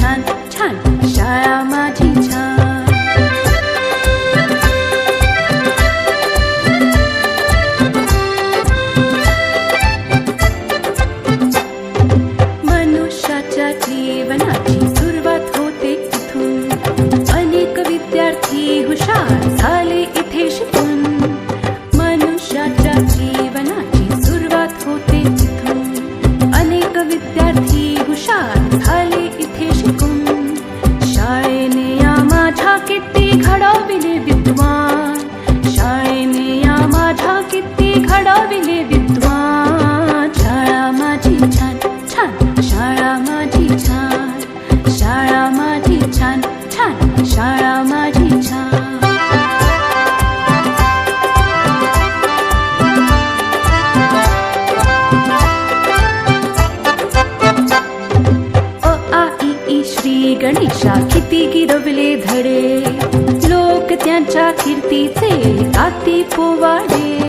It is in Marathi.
छान छान शाळा माझी छान. मनुष्याच्या जीवनाची सुरुवात होते इथून. अनेक विद्यार्थी हुशार झाले इथे शिकून. मनुष्याच्या जीवनाची सुरुवात होते इथून. अनेक विद्यार्थी हुशार झाले इथे शिकून. शाळेने या माझ्या किती घडविले विद्वान. शाळेने या माझ्या किती घडविले विद्वान. शाळा माझी छान छान शाळा माझी छान. शाळा माझी छान छान शाळा माझी छान. श्री गणेशा किती गिरवले धडे. लोक त्यांच्या कीर्तीचे गाती पोवाडे.